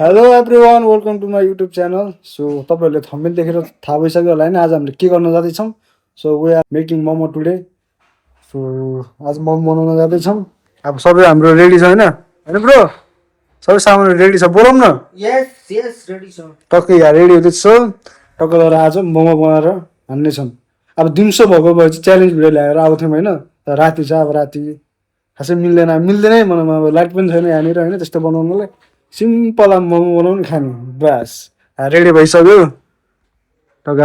Hello everyone, welcome to my YouTube channel. So तपाईँहरूले thumbnail देखेर थाहा भइसक्यो होला होइन, आज हामीले के गर्न जाँदैछौँ। So we are making momo today. So आज मोमो बनाउन जाँदैछौँ। अब सबै हाम्रो रेडी छ होइन होइन ब्रो, सबै सामान रेडी छ, बोलाउँ न। यस रेडी छ। टक्कै यहाँ रेडी हुँदैछ। टक्कै गरेर आज मोमो बनाएर हान्नेछौँ। अब दिउँसो भएको भए चाहिँ च्यालेन्ज भिडियो ल्याएर आउँथ्यौँ होइन, तर राति छ। अब राति खासै मिल्दैनै भनौँ। अब लाइट पनि छैन यहाँनिर होइन, त्यस्तो बनाउनुलाई सिम्पल अब मोमो बनाउनु खाने बस। रेडी भइसक्यो। टक्क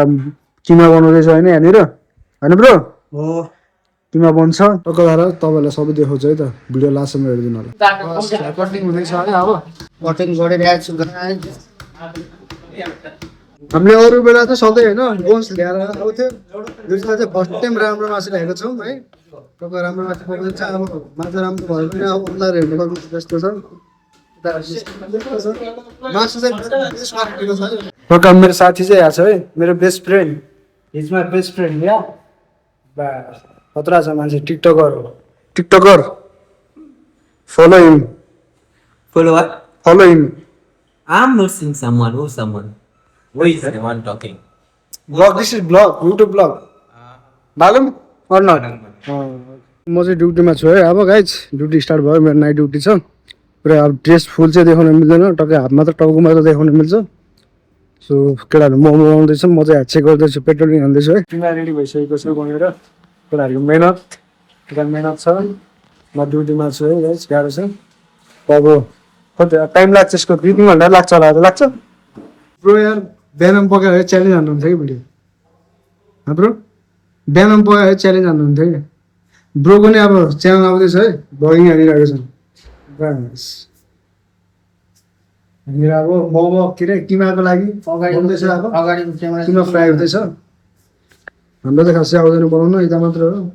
किमा बनाउँदैछ होइन यहाँनिर होइन ब्रो, हो किमा बन्छ। टक्क गरेर तपाईँलाई सबै देखाउँछु है त, भिडियो लास्टसम्म हेरिदिनु होला। कटिङ हुँदैछ है अब कटिङ गरिरहेको छु गाइस। हामीले अरू बेला चाहिँ सधैँ होइन बोन्स ल्याएर आउँथ्यो, जुन चाहिँ फर्स्ट टाइम राम्रो मासु ल्याएको छौँ है। टक्क राम्रो मासु पकाउँछ। अब मासु राम्रो भयो भने अब उनीहरू हेर्नु सक्नु जस्तो छ। मासु चाहिँ टक्क मेरो साथी चाहिँ यहाँ छ है, मेरो best friend, is my best friend या बस। खतरा छ मान्छे, tiktoker. Follow him. Follow what? Follow him. I'm not seeing someone. Who's someone? Who is the one talking? Blog, this is blog, YouTube blog. मालुम और नट? म चाहिँ ड्युटीमा छु है। अब गाइज ड्युटी स्टार्ट भयो, मेरो नाइट ड्युटी छ। पुरा अब ड्रेस फुल चाहिँ देखाउन मिल्दैन, टक्कै हात मात्र टाउको मात्र देखाउन मिल्छ। सो केटाहरू मोमो बनाउँदैछ, म चाहिँ हात चेक गर्दैछु, पेट्रोलिङ हान्दैछु है। किमा रेडी भइसकेको छ बनेर। केटाहरूको मेहनत छ। म ड्युटीमा छु है गाइज, गाह्रो छ। अब कति टाइम लाग्छ यसको, 2-3 घन्टा लाग्छ होला। लाग्छ ब्रो यार, बिहान पकाएर च्यालेन्ज हान्नुहुन्छ कि भिडियो? ब्रो बिहान पकाएर च्यालेन्ज हान्नुहुन्थ्यो कि? ब्रोको नि अब च्यानल आउँदैछ है, भ्लगिङ हालिरहेको छ बस। हामीहरू अब मोमो के अरे किमाको लागि बनाउँदैछ। अब अगाडि किमा फ्राई हुँदैछ। हाम्रो त खासै आउँदैन बनाउनु, यता मात्र हो।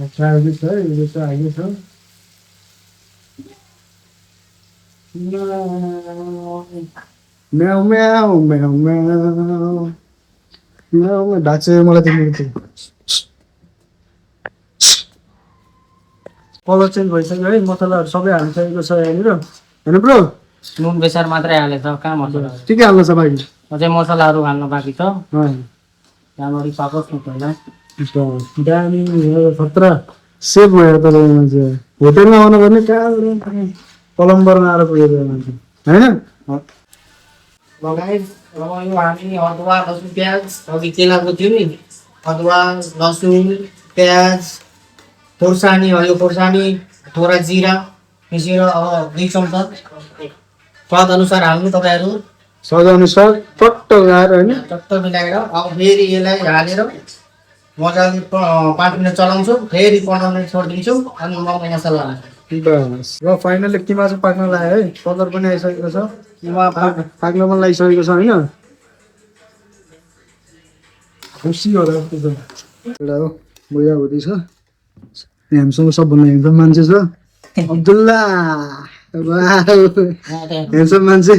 फ्राई हुँदैछ है, यो चाहिँ हाइले छ। म्याउ म्याउ म्याउ म्याउ म्याउ ढाक्छ मलाई तिमीले। कलर चेन्ज भइसक्यो है, मसलाहरू सबै हालिसकेको छ यहाँनिर होइन ब्रो? नुन बेसार मात्रै हालेछ, कहाँ मसला के हाल्नु छ बाँकी? अझै मसलाहरू हाल्नु बाँकी छ। अँ, त्यहाँबाट पाकोस् न पहिला। दामी खतरा सेफ भयो तपाईँको मान्छे। होटेलमा आउनु पर्ने, कहाँ पलम्बरमा आएर पुगेको मान्छे होइन। लगायत अब यो हामी अदुवा लसुन प्याज अघि केलाको थियो नि, अदुवा लसुन प्याज खोर्सानी, हरियो खोर्सानी, थोडा जिरा मिसेर अब 2 चम्चा स्वाद अनुसार हाल्नु तपाईँहरू। सजाउनुसार टट्ट गाएर होइन। चट्ट मिलाएर अब फेरि यसलाई हालेर मजाले 5 मिनट चलाउँछु, फेरि 15 मिनट छोडिदिन्छु, अनि मोमो मसला हाल्छु। बस ल फाइनली किमा चाहिँ पाक्न लाग्यो है, कलर पनि आइसकेको छ, किमा पाक्न पनि लागिसकेको छ होइन। खुसी होला जस्तो छ। एउटा हो बुढा हुँदैछ, हामीसँग सबभन्दा हेन्सम मान्छे छ अब्दुल्ला। हेन्सम मान्छे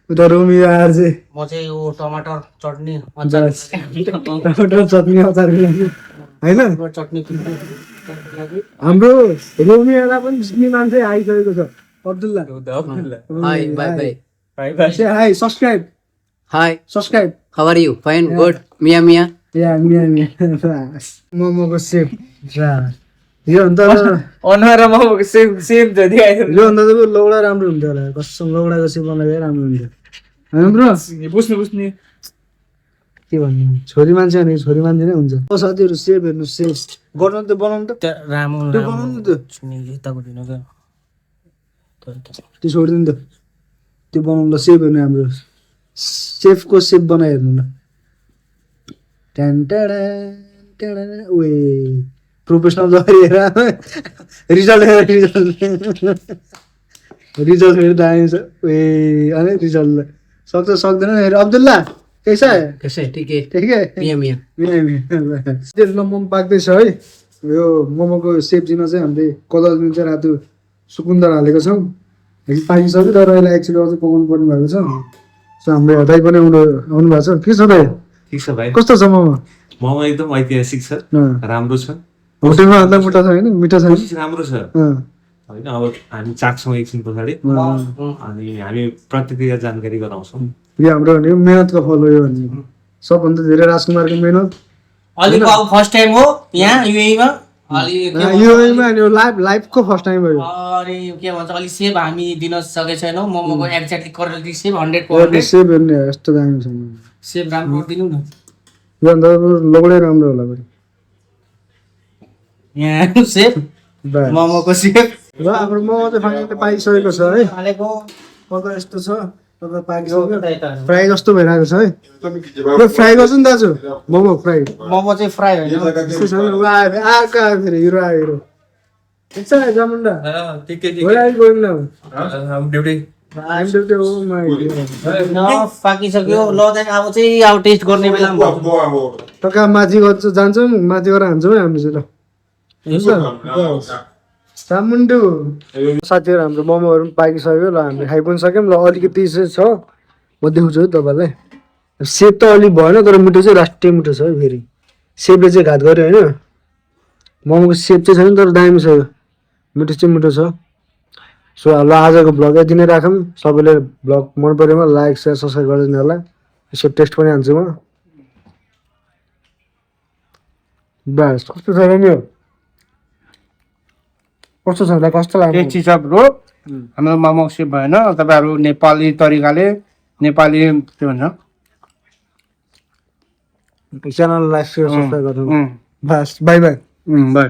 उता रोमियो आएर चाहिँ म चाहिँ यो टमाटर चटनी टमाटर चटनी अचार होइन। चटनी हाम्रो रोमियोलाई पनि चिन्ने मान्छे आइसकेको छ, Abdullah. Hi, bye. Say hi, subscribe. Hi, Subscribe. how are you? Fine, good. Mia. या मोमोको सेप यो अन्त अनुहार मोमोको सेम त देखाइदिनु। यो अन्त त लौडा राम्रो हुन्थ्यो होला, कसम लौडाको सेप बनाएको राम्रो हुन्थ्यो होइन ब्रो? बुझ्ने के भन्नु, छोरी मान्छे भनेको छोरी मान्छे नै हुन्छ। साथीहरू सेप हेर्नु, सेप गर्नु त बनाउनु त राम्रो त्यो बनाउनु त, यताको दिनु क्या त्यो छोडिदिनु त, त्यो बनाउनु त। सेप हेर्नु हाम्रो सेफको सेप बनाइहेर्नु न। उए प्रोफेसनल हेर, रिजल्ट हेरेर दामी छ। उए अनि रिजल्ट सक्छ सक्दैन हेर। अब्दुल्ला कैसा है? कैसे? ठीक है. ठिक है। Mia. मोमो पाक्दैछ है। यो मोमोको सेप दिन चाहिँ हामीले कलर दिन चाहिँ रातो सुकुन्दर हालेको छौँ। पाकिसक्यो तर यसलाई एक्चुअली अझै पकाउनु पर्ने भएको छ। सो हाम्रो दाइ पनि आउनु भएको छ। के छ दाइ? ठिक छ भाइ। कस्तो छ मोमो? मोमो एकदम ऐतिहासिक छ, राम्रो छ। होटेलमा भन्दा मिठो छ होइन? मिठो छ कोसिस राम्रो छ। होइन अब हामी चाख्छौँ एकछिन पछाडि अनि हामी प्रतिक्रिया जानकारी गराउँछौँ यो हाम्रो भनेको मेहनतको फल हो यो भने सबभन्दा धेरै राजकुमारको मेहनत अलिक अब फर्स्ट टाइम हो यहाँ युएमा अलि यो अनि लाइफको फर्स्ट टाइम हो यो अनि के भन्छ अलि सेभ हामी दिन सकेको छैनौँ मोमोको एक्ज्याक्टली क्वालिटी सेभ 100% सेभ हेर्ने यस्तो दामी छ सेभ राम्रो दिनु न यो भन्दा लोगडै राम्रो होला बरु यहाँ सेभ बस। मोमोको सेभ र हाम्रो मोमो चाहिँ फाइनली पाइसकेको छ है हालेको कता यस्तो छ कता पाकिसक्यो फ्राई जस्तो भइरहेको छ है यो फ्राई गर्छ नि दाजु मोमो फ्राई मोमो चाहिँ फ्राई होइन यस्तो छ नि ऊ आयो अर्को आयो फेरि हिरो आयो हिरो ठिक छ जामुन्डा going now duty I'm duty हो माई पाकिसक्यो ल त्यहाँ अब चाहिँ अब टेस्ट गर्ने बेलामा त कहाँ माथि जान्छौँ माथि गएर हान्छौँ है हामीले चाहिँ ल चामुन्डु साथीहरू हाम्रो मोमोहरू पनि पाकिसक्यो ल हामीले खाइ पनि सक्यौँ ल अलिकति चाहिँ छ म देखाउँछु है तपाईँलाई सेप त अलिक भएन तर मिठो चाहिँ राष्ट्रिय मिठो छ है फेरि सेपले चाहिँ घात गर्यो होइन मोमोको सेप चाहिँ छैन तर दामी छ यो मिठो चाहिँ मिठो छ सो ल आजको भ्लग यति नै राखौँ सबैले भ्लग मन परेमा लाइक सेयर सब्सक्राइब गरिदिनु होला यसो टेस्ट पनि हान्छु म बस कस्तो छ नि यो कस्तो छ होला कस्तो लाग्यो टेस्टी छ ब्रो हाम्रो मोमो सेभ भएन तपाईँहरू नेपाली तरिकाले नेपाली के भन्छ च्यानल लाइक सेयर सब्सक्राइब गर्नु बस बाई बाई बाई